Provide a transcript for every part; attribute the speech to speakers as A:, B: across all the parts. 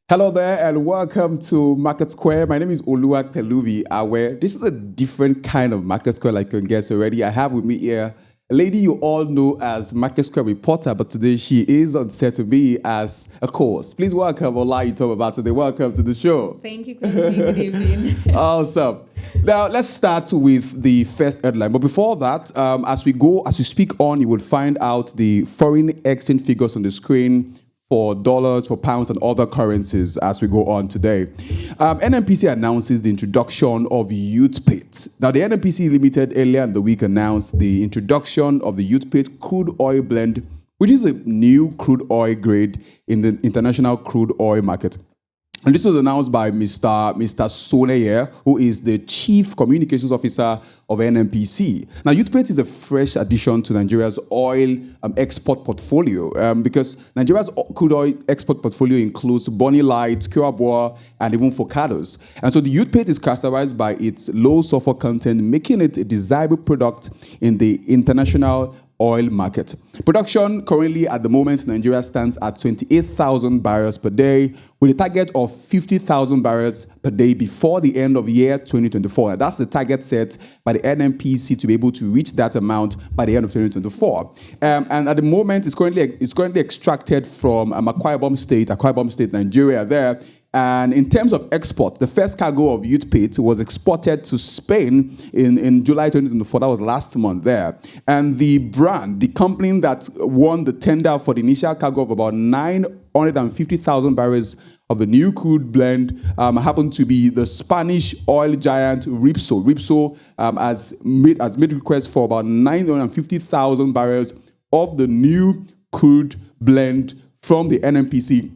A: Hello there and welcome to MarketSquare. My name is Oluwa Pelubi Awe. This is a different kind of MarketSquare like you can guess already. I have with me here a lady you all know as MarketSquare reporter, but today she is on set to me as a co-host. Please welcome Ola Utapate today. Welcome to the show.
B: Thank you, good evening.
A: Awesome. Now let's start with the first headline. But before that, as we speak on, you will find out the foreign exchange figures on the screen for dollars, for pounds, and other currencies as we go on today. NNPC announces the introduction of Utapate. Now, the NNPC Limited earlier in the week announced the introduction of the Utapate crude oil blend, which is a new crude oil grade in the international crude oil market. And this was announced by Mr. Soleyer, who is the Chief Communications Officer of NNPC. Now, Utapate is a fresh addition to Nigeria's oil export portfolio because Nigeria's crude oil export portfolio includes Bonny Light, Curabwa, and even Focados. And so the Utapate is characterized by its low sulfur content, making it a desirable product in the international oil market. Production currently at the moment in Nigeria stands at 28,000 barrels per day with a target of 50,000 barrels per day before the end of year 2024. And that's the target set by the NNPC to be able to reach that amount by the end of 2024. And at the moment, it's currently extracted from Akwa Ibom State, Nigeria there. And in terms of export, the first cargo of Utapate was exported to Spain in July 2024. That was last month there. And the company that won the tender for the initial cargo of about 950,000 barrels of the new crude blend happened to be the Spanish oil giant Repsol. Repsol has made requests for about 950,000 barrels of the new crude blend from the NNPC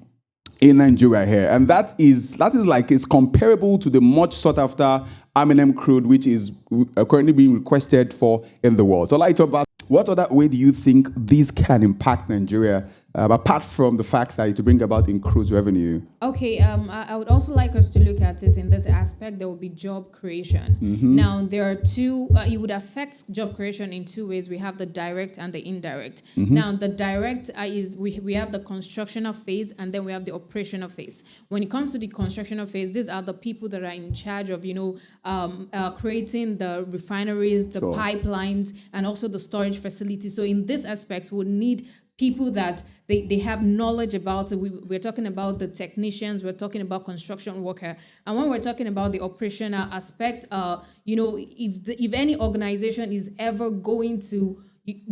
A: in Nigeria here. And that is like, it's comparable to the much sought after Eminem crude, which is currently being requested for in the world. So I'd like to talk about what other way do you think this can impact Nigeria, apart from the fact that it will bring about increased revenue?
B: Okay, I would also like us to look at it in this aspect. There will be job creation. Now, there are two, it would affect job creation in two ways. We have the direct and the indirect. Now, the direct is we have the constructional phase and then we have the operational phase. When it comes to the constructional phase, these are the people that are in charge of, creating the refineries, the pipelines, and also the storage facilities. So in this aspect, we would need people that they have knowledge about it. We're talking about the technicians, we're talking about construction worker. And when we're talking about the operational aspect, if any organization is ever going to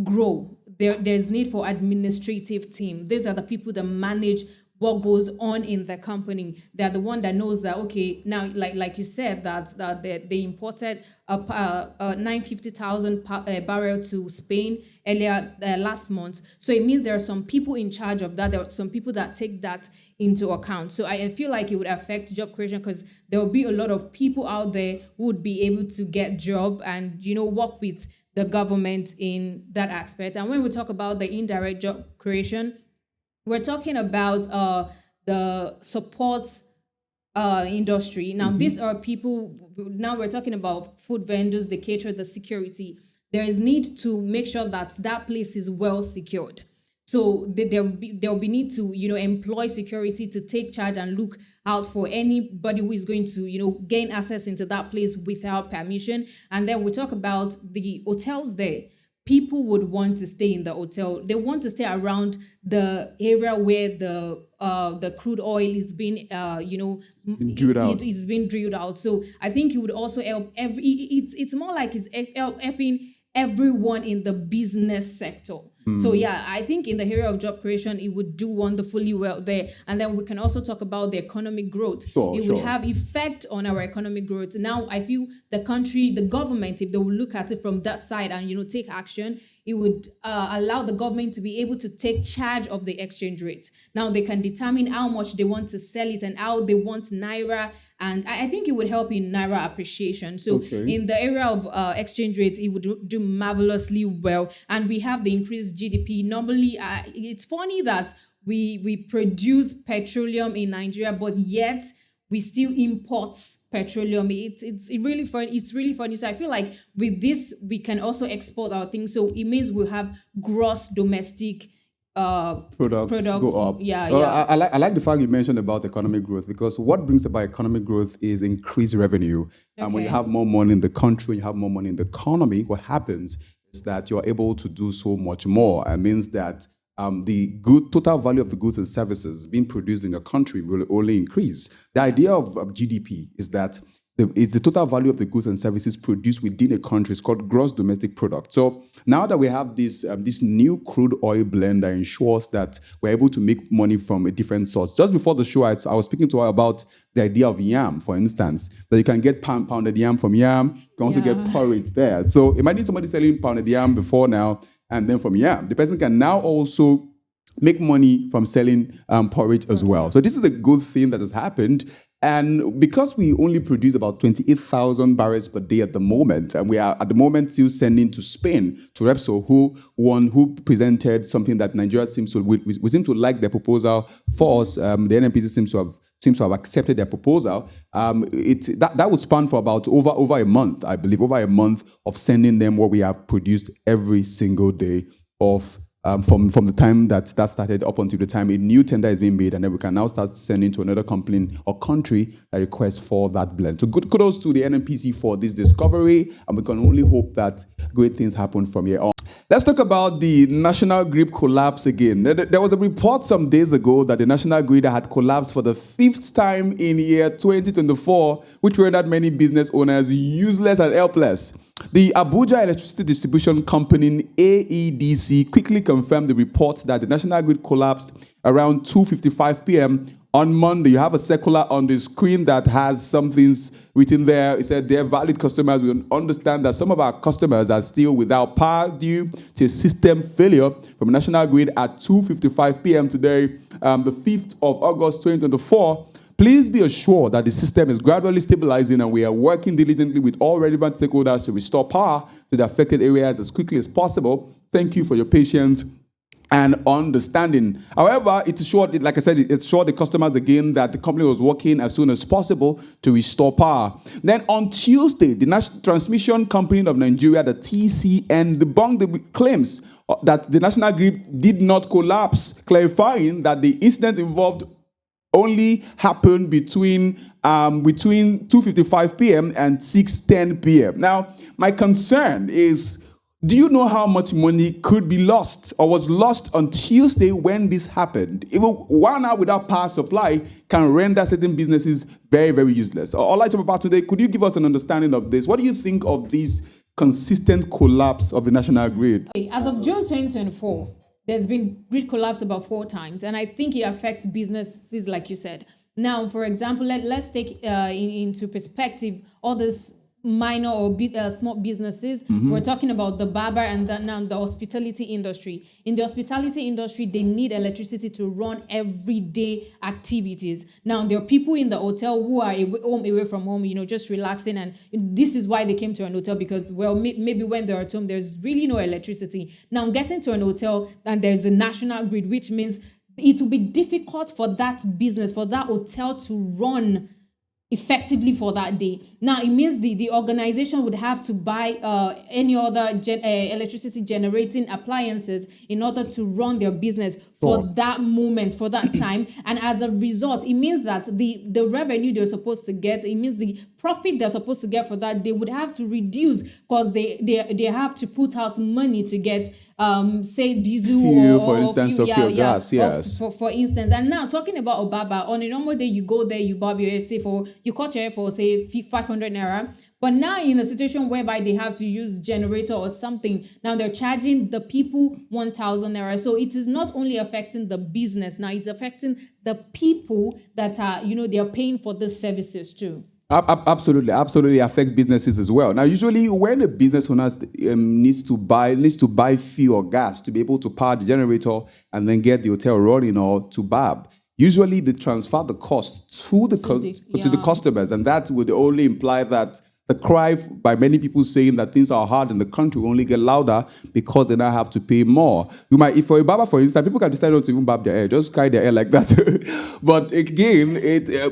B: grow, there's need for administrative team. These are the people that manage what goes on in the company. They're the one that knows that, okay, now, like you said, that they imported 950,000 barrel to Spain earlier last month. So it means there are some people in charge of that. There are some people that take that into account. So I feel like it would affect job creation because there will be a lot of people out there who would be able to get job and, work with the government in that aspect. And when we talk about the indirect job creation, we're talking about the support industry. Now, these are people, now we're talking about food vendors, the caterer, the security. There is need to make sure that that place is well secured. So there will be need to, employ security to take charge and look out for anybody who is going to, gain access into that place without permission. And then we talk about the hotels there. People would want to stay in the hotel. They want to stay around the area where the crude oil is being,
A: drilled out.
B: It's been drilled out. So I think it would also help it's more like it's helping everyone in the business sector. So yeah, I think in the area of job creation, it would do wonderfully well there. And then we can also talk about the economic growth. It would have effect on our economic growth. Now, I feel the government, if they will look at it from that side and, take action, it would allow the government to be able to take charge of the exchange rate. Now, they can determine how much they want to sell it and how they want Naira. And I think it would help in Naira appreciation. So in the area of exchange rates, it would do marvelously well. And we have the increased GDP. Normally, it's funny that we produce petroleum in Nigeria, but yet we still import petroleum. It's really fun. It's really funny. So I feel like with this, we can also export our things. So it means we'll have gross domestic
A: products go up.
B: Yeah,
A: Well,
B: yeah.
A: I like the fact you mentioned about economic growth, because what brings about economic growth is increased revenue. And when you
B: Okay.
A: have more money in the country, you have more money in the economy, what happens is that you're able to do so much more. It means that the good total value of the goods and services being produced in your country will only increase. The idea of GDP is that it's the total value of the goods and services produced within a country. It's called gross domestic product. So now that we have this new crude oil blend that ensures that we're able to make money from a different source. Just before the show, I was speaking to her about the idea of yam, for instance, that you can get pounded yam from yam. You can also get porridge there. So imagine somebody selling pounded yam before now, and then from yam, the person can now also make money from selling porridge as well. So this is a good thing that has happened. And because we only produce about 28,000 barrels per day at the moment, and we are at the moment still sending to Spain, to Repsol, who presented something that Nigeria seems to, we seem to like their proposal for us. The NNPC seems to have accepted their proposal. That would span for about over a month, I believe, over a month of sending them what we have produced every single day of from the time that started up until the time a new tender is being made, and then we can now start sending to another company or country that requests for that blend. So kudos to the NNPC for this discovery, and we can only hope that great things happen from here on. Let's talk about the national grid collapse again. There was a report some days ago that the national grid had collapsed for the 5th time in year 2024, which rendered many business owners useless and helpless. The Abuja Electricity Distribution Company, AEDC, quickly confirmed the report that the national grid collapsed around 2:55 p.m. on Monday. You have a circular on the screen that has some things written there. It said, "Dear valid customers, we understand that some of our customers are still without power due to a system failure from national grid at 2:55 p.m. today, the 5th of August 2024. Please be assured that the system is gradually stabilizing, and we are working diligently with all relevant stakeholders to restore power to the affected areas as quickly as possible. Thank you for your patience and understanding." However, it's assured, like I said, it's assured the customers again that the company was working as soon as possible to restore power. Then on Tuesday, the National Transmission Company of Nigeria, the TCN, debunked the claims that the national grid did not collapse, clarifying that the incident involved only happened between 2:55 p.m. and 6:10 p.m. Now, my concern is, do you know how much money could be lost or was lost on Tuesday when this happened? Even 1 hour without power supply can render certain businesses very, very useless. All I talk about today, could you give us an understanding of this? What do you think of this consistent collapse of the national grid?
B: As of June 2024, there's been grid collapse about 4 times, and I think it affects businesses, like you said. Now, for example, let's take into perspective all this minor or small businesses. We're talking about the barber and now the hospitality industry. In the hospitality industry, they need electricity to run everyday activities. Now, there are people in the hotel who are away from home, just relaxing, and this is why they came to an hotel, because, well, maybe when they're at home, there's really no electricity. Now, getting to an hotel and there's a national grid, which means it will be difficult for that business, for that hotel to run effectively for that day. Now, it means the organization would have to buy any other electricity generating appliances in order to run their business for that moment, for that time. And as a result, it means that the revenue they're supposed to get, it means the profit they're supposed to get for that, they would have to reduce, because they have to put out money to get say diesel
A: fuel, for instance, or fuel gas, yes.
B: For instance. And now, talking about Obaba, on a normal day, you go there, you bob your hair, you cut your hair for, say, 500 naira. But now, in a situation whereby they have to use generator or something, now they're charging the people 1,000 naira. So it is not only affecting the business, now it's affecting the people that are, they're paying for these services too.
A: Absolutely affects businesses as well. Now, usually when a business owner needs to buy fuel or gas to be able to power the generator and then get the hotel running or to BAB, usually they transfer the cost to the customers, and that would only imply that the cry by many people saying that things are hard in the country will only get louder because they now have to pay more. You might, if for a barber, for instance, people can decide not to even barb their hair, just carry their hair like that. But again,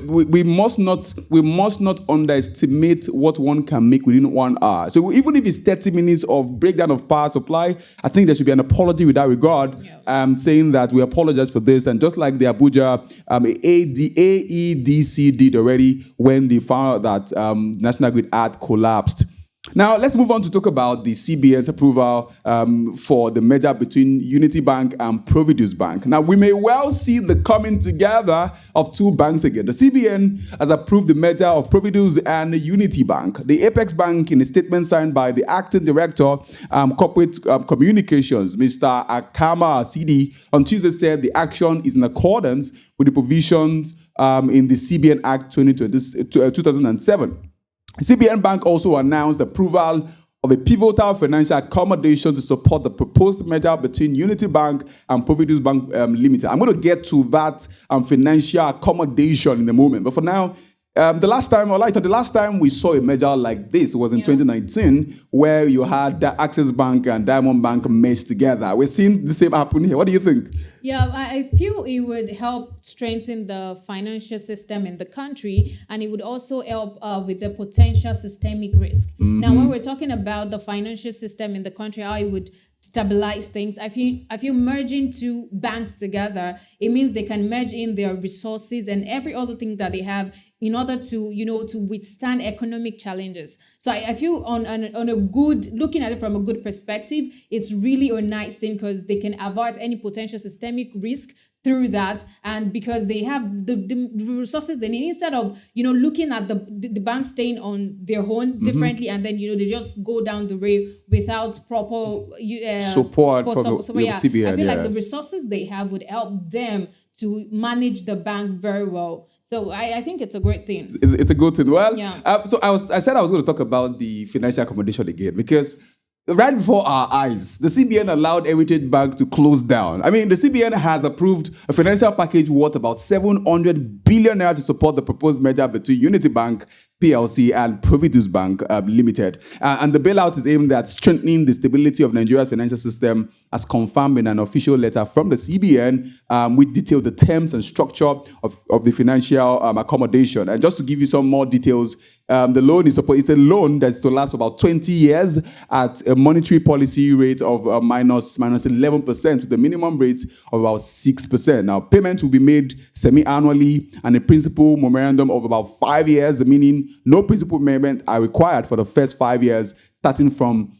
A: we must not underestimate what one can make within 1 hour. So even if it's 30 minutes of breakdown of power supply, I think there should be an apology with that regard, saying that we apologize for this. And just like the Abuja AEDC did already when they found out that National Grid had collapsed. Now, let's move on to talk about the CBN's approval for the merger between Unity Bank and Providus Bank. Now, we may well see the coming together of two banks again. The CBN has approved the merger of Providus and Unity Bank. The Apex Bank, in a statement signed by the acting director, corporate communications, Mr. MarketSquare, on Tuesday said the action is in accordance with the provisions in the CBN Act 2007. CBN Bank also announced the approval of a pivotal financial accommodation to support the proposed merger between Unity Bank and Providus Bank Limited. I'm going to get to that financial accommodation in a moment. But for now, the last time we saw a merger like this was in 2019, where you had the Access Bank and Diamond Bank merged together. We're seeing the same happen here. What do you think?
B: Yeah, I feel it would help strengthen the financial system in the country, and it would also help with the potential systemic risk. Now, when we're talking about the financial system in the country, how it would stabilize things, I feel merging two banks together, it means they can merge in their resources and every other thing that they have in order to, to withstand economic challenges. So I feel on a good, looking at it from a good perspective, it's really a nice thing because they can avert any potential systemic risk through that, and because they have the resources they need, instead of looking at the bank staying on their own differently, and then they just go down the way without proper
A: support from CBN.
B: I feel like the resources they have would help them to manage the bank very well. So I think it's a great thing.
A: It's a good thing. Well, so I said I was going to talk about the financial accommodation again, because right before our eyes, the CBN allowed Heritage Bank to close down. I mean, the CBN has approved a financial package worth about 700 billion naira to support the proposed merger between Unity Bank PLC and Providus Bank Limited. And the bailout is aimed at strengthening the stability of Nigeria's financial system, as confirmed in an official letter from the CBN, which detailed the terms and structure of the financial accommodation. And just to give you some more details, the loan it's a loan that's to last about 20 years at a monetary policy rate of minus 11%, with the minimum rate of about 6%. Now, payments will be made semi-annually, and a principal memorandum of about 5 years, meaning no principal payment are required for the first 5 years, starting from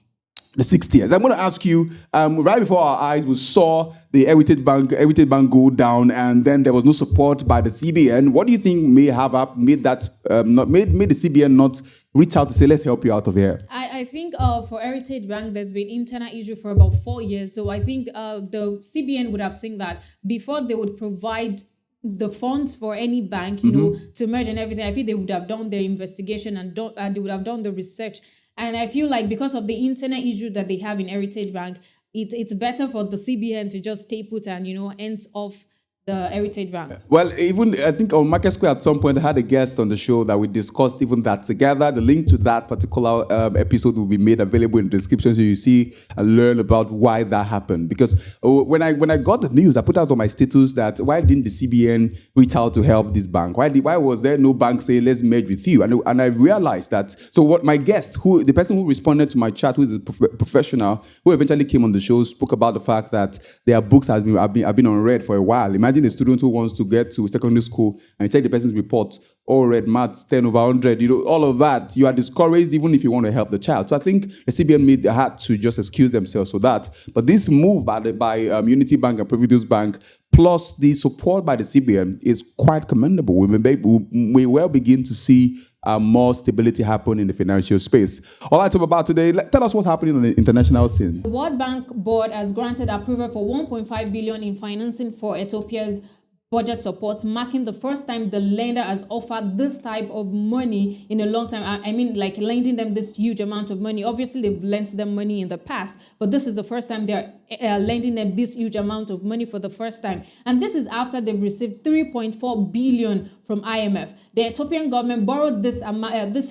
A: the 6th year. I'm going to ask you, right before our eyes, we saw the Heritage Bank go down, and then there was no support by the CBN. What do you think may have made that made the CBN not reach out to say, let's help you out of here?
B: I think for Heritage Bank, there's been internal issue for about 4 years. So I think the CBN would have seen that before they would provide the funds for any bank, to merge and everything. I think they would have done their investigation and they would have done the research. And I feel like because of the internet issue that they have in Heritage Bank, it's better for the CBN to just stay put and, end off the Heritage Bank. Well,
A: even I think on MarketSquare at some point I had a guest on the show that we discussed even that together. The link to that particular episode will be made available in the description, so you see and learn about why that happened. Because when I got the news, I put out on my status that why didn't the CBN reach out to help this bank? Why was there no bank saying let's merge with you? And I realized that. So what my guest, the person who responded to my chat, who is a professional, who eventually came on the show, spoke about the fact that their books have been unread for a while. Imagine a student who wants to get to secondary school and you check the person's report, all read, maths 10 over 100, all of that. You are discouraged even if you want to help the child. So I think the CBN had to just excuse themselves for that. But this move by Unity Bank and Providus Bank, plus the support by the CBN, is quite commendable. We may well begin to see more stability happen in the financial space. All I talk about today, tell us what's happening on the international scene.
B: The World Bank Board has granted approval for 1.5 billion in financing for Ethiopia's budget support, marking the first time the lender has offered this type of money in a long time. I mean, like lending them this huge amount of money. Obviously, they've lent them money in the past, but this is the first time they're lending them this huge amount of money for the first time. And this is after they've received 3.4 billion from IMF. The Ethiopian government borrowed these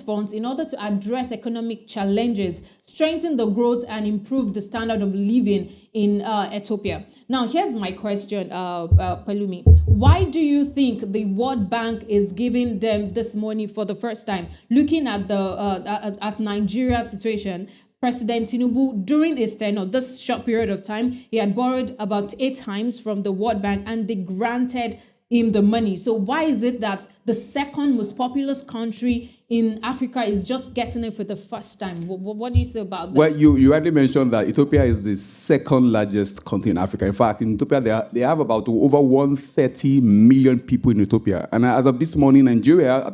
B: funds in order to address economic challenges, strengthen the growth, and improve the standard of living in Ethiopia. Now, here's my question, Palumi. Why do you think the World Bank is giving them this money for the first time? Looking at the at Nigeria's situation, President Tinubu, during his tenure, this short period of time, he had borrowed about 8 times from the World Bank, and they granted him the money. So why is it that the second most populous country in Africa is just getting it for the first time? What do you say about this?
A: Well, you already mentioned that Ethiopia is the second largest country in Africa. In fact, in Ethiopia, they have about over 130 million people in Ethiopia. And as of this morning, Nigeria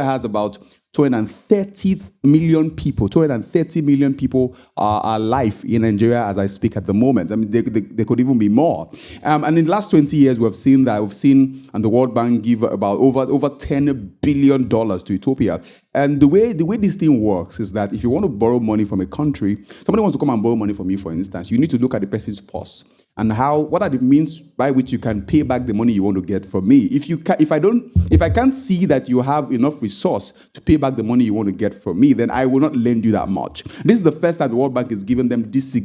A: has about 230 million people. 230 million people are alive in Nigeria as I speak at the moment. I mean, they could even be more. And in the last 20 years, we've seen the World Bank give about over $10 billion to Ethiopia. And the way this thing works is that if you want to borrow money from a country, somebody wants to come and borrow money from you, for instance, you need to look at the person's purse and what are the means by which you can pay back the money you want to get from me. If I can't see that you have enough resource to pay back the money you want to get from me, then I will not lend you that much. This is the first time the World Bank is giving them this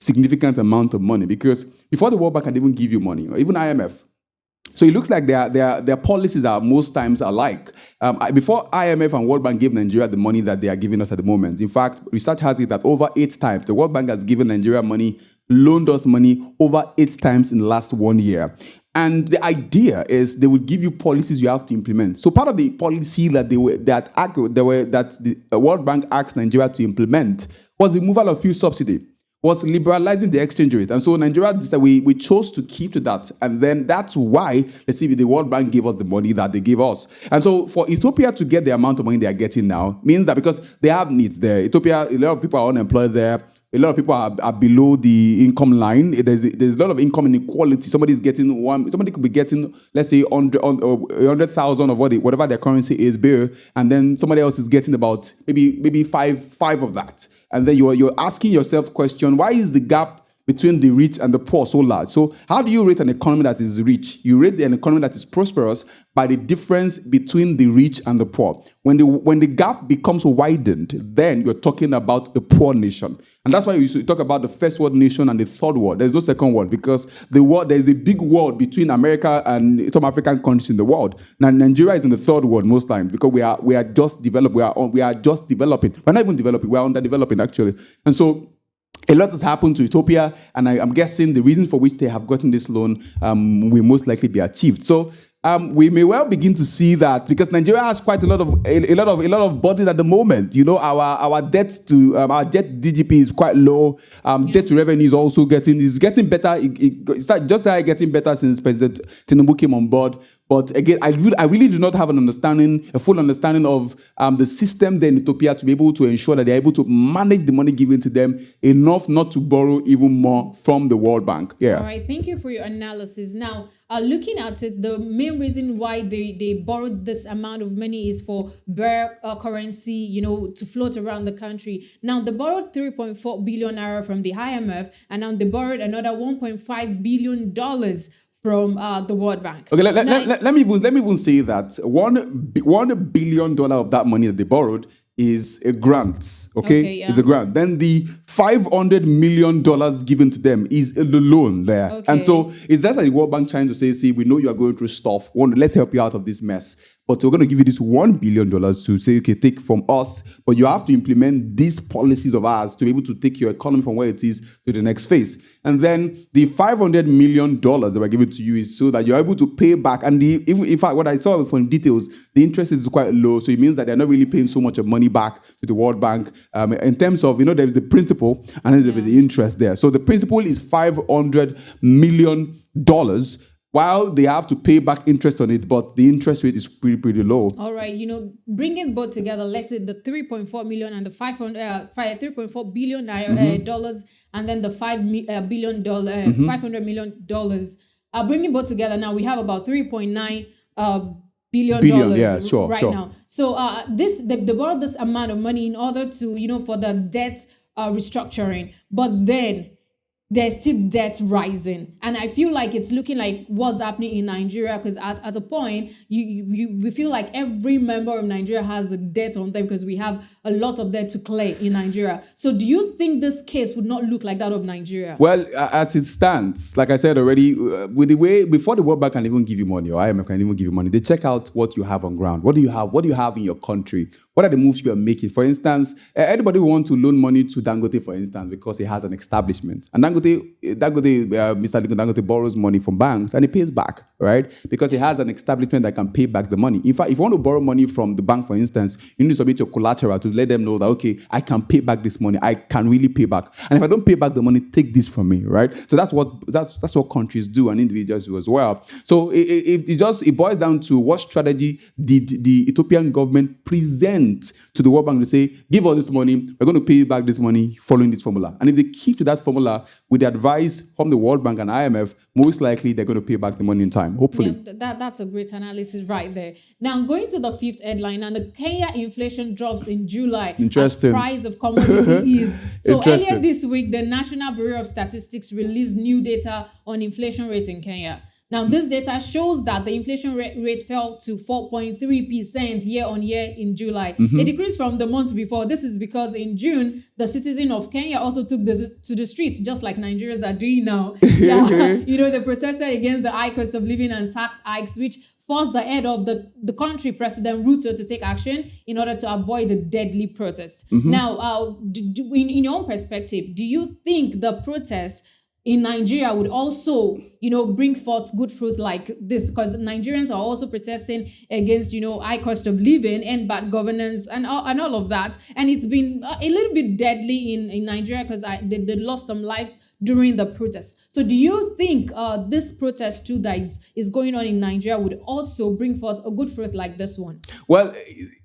A: significant amount of money, because before the World Bank can even give you money, or even IMF. So it looks like their policies are most times alike. Before IMF and World Bank gave Nigeria the money that they are giving us at the moment, in fact, research has it that over 8 times, the World Bank has given Nigeria money, loaned us money over 8 times in the last 1 year. And the idea is they would give you policies you have to implement. So part of the policy that the World Bank asked Nigeria to implement was the removal of fuel subsidy, was liberalizing the exchange rate. And so Nigeria decided we chose to keep to that. And then that's why, let's see, the World Bank gave us the money that they gave us. And so for Ethiopia to get the amount of money they are getting now means that because they have needs there. Ethiopia, a lot of people are unemployed there. A lot of people are below the income line. There's a lot of income inequality. Somebody could be getting, let's say, 100,000 of whatever their currency is bill, and then somebody else is getting about maybe five of that. And then you're asking yourself question, why is the gap between the rich and the poor so large? So how do you rate an economy that is rich? You rate an economy that is prosperous by the difference between the rich and the poor. When the gap becomes widened, then you're talking about the poor nation. And that's why you talk about the first world nation and the third world. There's no second world, because there's a big world between America and some African countries in the world. Now Nigeria is in the third world most times because we are just developed. We are just developing. We're not even developing. We are underdeveloping actually. And so a lot has happened to Ethiopia, and I'm guessing the reason for which they have gotten this loan will most likely be achieved. So we may well begin to see that, because Nigeria has quite a lot of burden at the moment. You know, our debt DGP is quite low. Debt to revenue is also getting better. It started getting better since President Tinubu came on board. But again, I really do not have a full understanding of the system there in Ethiopia to be able to ensure that they're able to manage the money given to them enough not to borrow even more from the World Bank. Yeah.
B: All right. Thank you for your analysis. Now, looking at it, the main reason why they borrowed this amount of money is for bare currency, to float around the country. Now, they borrowed 3.4 billion naira from the IMF, and now they borrowed another $1.5 billion from the World Bank.
A: Okay, let me even say that $1 billion of that money that they borrowed is a grant. Okay, yeah. It's a grant. Then the $500 million given to them is the loan there. Okay. And so it's just like the World Bank trying to say, see, we know you are going through stuff. Let's help you out of this mess. But we're going to give you this $1 billion to say, okay, take from us, but you have to implement these policies of ours to be able to take your economy from where it is to the next phase. And then the $500 million that we're giving to you is so that you're able to pay back. And in fact, what I saw from details, the interest is quite low. So it means that they're not really paying so much of money back to the World Bank in terms of, there's the principal and then there's the interest there. So the principal is $500 million, while they have to pay back interest on it, but the interest rate is pretty low.
B: All right, bringing both together, let's say the 3.4 million and the 3.4 billion dollars, and then the $500 million bringing both together now, we have about 3.9 billion
A: Billion, yeah,
B: dollars
A: sure,
B: right
A: sure.
B: now. So they borrowed this amount of money in order to, for the debt restructuring, but then there's still debt rising, and I feel like it's looking like what's happening in Nigeria, because at a point we feel like every member of Nigeria has a debt on them because we have a lot of debt to clear in Nigeria. So do you think this case would not look like that of Nigeria?
A: Well, as it stands, like I said already, with the way before the World Bank can even give you money or IMF can even give you money, they check out what you have on ground. What do you have? What do you have in your country? What are the moves you are making? For instance, anybody who wants to loan money to Dangote, for instance, because he has an establishment, and Mr. Dangote borrows money from banks and he pays back, right? Because he has an establishment that can pay back the money. In fact, if you want to borrow money from the bank, for instance, you need to submit your collateral to let them know that, okay, I can pay back this money. I can really pay back. And if I don't pay back the money, take this from me, right? So that's what countries do and individuals do as well. So it boils down to what strategy did the Ethiopian government present to the World Bank to say, give all this money, we're going to pay you back this money following this formula. And if they keep to that formula with the advice from the World Bank and IMF, most likely they're going to pay back the money in time, hopefully.
B: Yeah, that's a great analysis right there. Now, going to the fifth headline, and the Kenya inflation drops in July.
A: Interesting.
B: As price of commodity is. So
A: Interesting.
B: earlier this week, the National Bureau of Statistics released new data on inflation rate in Kenya. Now, this data shows that the inflation rate fell to 4.3% year on year in July. A decrease from the month before. This is because in June, the citizens of Kenya also took to the streets, just like Nigerians are doing now. They protested against the high cost of living and tax hikes, which forced the head of the country, President Ruto, to take action in order to avoid the deadly protest. Now, in your own perspective, do you think the protest in Nigeria would also, bring forth good fruit like this? Because Nigerians are also protesting against, high cost of living and bad governance and all of that. And it's been a little bit deadly in Nigeria because they lost some lives during the protest. So do you think this protest too that is going on in Nigeria would also bring forth a good fruit like this one?
A: Well,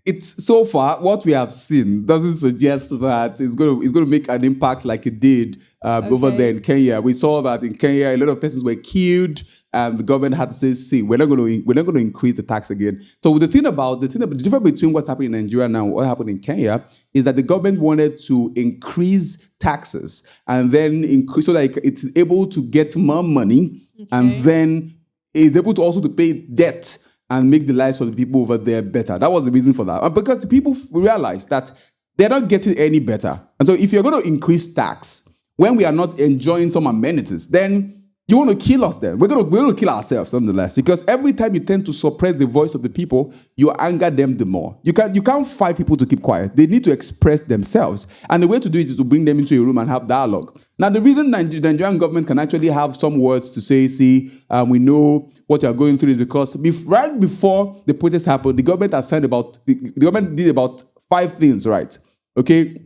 A: it's so far what we have seen doesn't suggest that it's going to make an impact like it did over there in Kenya. We saw that in Kenya, a lot of persons were killed, and the government had to say, "See, we're not going to increase the tax again." So the difference between what's happening in Nigeria now and what happened in Kenya is that the government wanted to increase taxes and then increase so that it's able to get more money, and then is able to also to pay debt and make the lives of the people over there better. That was the reason for that. Because the people realized that they're not getting any better. And so if you're going to increase tax when we are not enjoying some amenities, then you want to kill us then. We're going to kill ourselves nonetheless. Because every time you tend to suppress the voice of the people, you anger them the more. You can't fight people to keep quiet. They need to express themselves. And the way to do it is to bring them into a room and have dialogue. Now, the reason the Nigerian government can actually have some words to say, we know what you're going through is because right before the protest happened, the government has signed the government did about 5 things, right? Okay.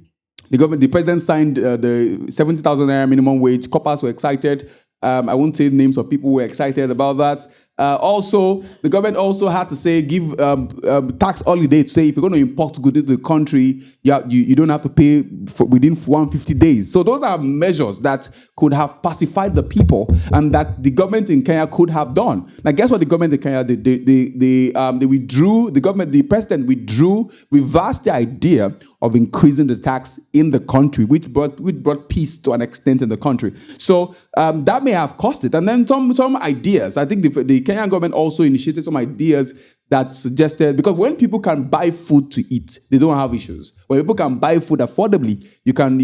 A: The president signed the 70,000 naira minimum wage. Coppers were excited. I won't say names of people who were excited about that. Also, the government also had to say, give tax holiday to say if you're going to import goods into the country, you don't have to pay within 150 days. So those are measures that could have pacified the people and that the government in Kenya could have done. Now, guess what the government in Kenya did? They withdrew, the president withdrew, reversed the idea of increasing the tax in the country, which brought peace to an extent in the country. So that may have cost it. And then some ideas. I think the Kenyan government also initiated some ideas that suggested, because when people can buy food to eat, they don't have issues. When people can buy food affordably, you can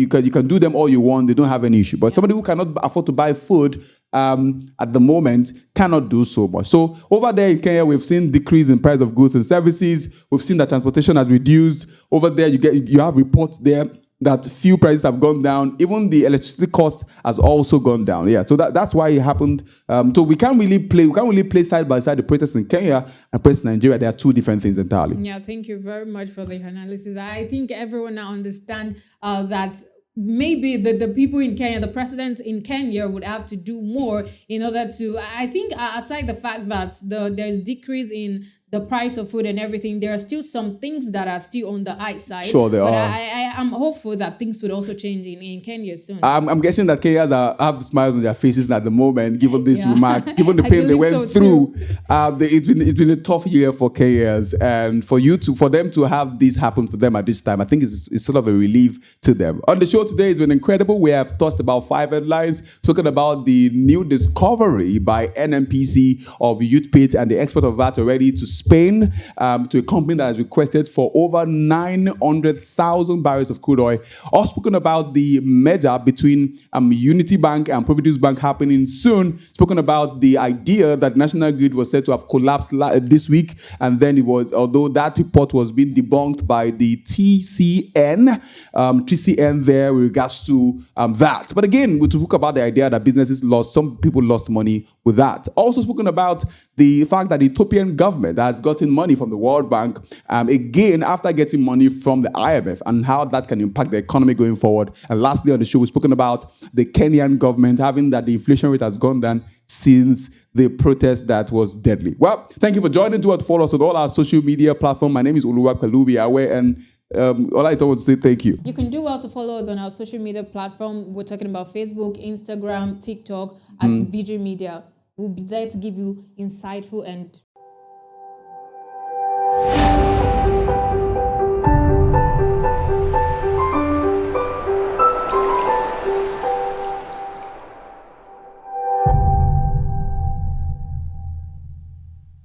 A: do them all you want, they don't have any issue. But somebody who cannot afford to buy food at the moment cannot do so much. So over there in Kenya, we've seen decrease in price of goods and services. We've seen that transportation has reduced. Over there, you have reports there that fuel prices have gone down. Even the electricity cost has also gone down. Yeah, so that's why it happened. So we can't really play side by side the protests in Kenya and protests in Nigeria. They are two different things entirely.
B: Yeah, thank you very much for the analysis. I think everyone now understands that maybe the people in Kenya, the president in Kenya would have to do more in order to, I think, aside the fact that there's decrease in the price of food and everything, there are still some things that are still on the high side.
A: Sure, there
B: but
A: are.
B: I'm hopeful that things would also change in Kenya soon.
A: I'm guessing that Kenyans have smiles on their faces at the moment, given this
B: Yeah.
A: remark, given the
B: I
A: pain they
B: believe
A: went
B: so
A: through. It's been a tough year for Kenyans, and for them to have this happen for them at this time, I think it's sort of a relief to them. On the show today, it's been incredible. We have tossed about 5 headlines, talking about the new discovery by NNPC of Utapate and the export of that already to Spain, to a company that has requested for over 900,000 barrels of crude oil. Also spoken about the merger between Unity Bank and Providus Bank happening soon. Spoken about the idea that National Grid was said to have collapsed this week, and then it was, although that report was being debunked by the TCN there with regards to that. But again, we talk about the idea that businesses lost, some people lost money with that. Also spoken about the fact that the Ethiopian government has gotten money from the World Bank, again, after getting money from the IMF, and how that can impact the economy going forward. And lastly on the show, we've spoken about the Kenyan government having that the inflation rate has gone down since the protest that was deadly. Well, thank you for joining. Do follow us on all our social media platforms. My name is Oluwapelubi Awe, and all I want to say thank you.
B: You can do well to follow us on our social media platform. We're talking about Facebook, Instagram, TikTok, at Veegil Media. We'll be there to give you insightful and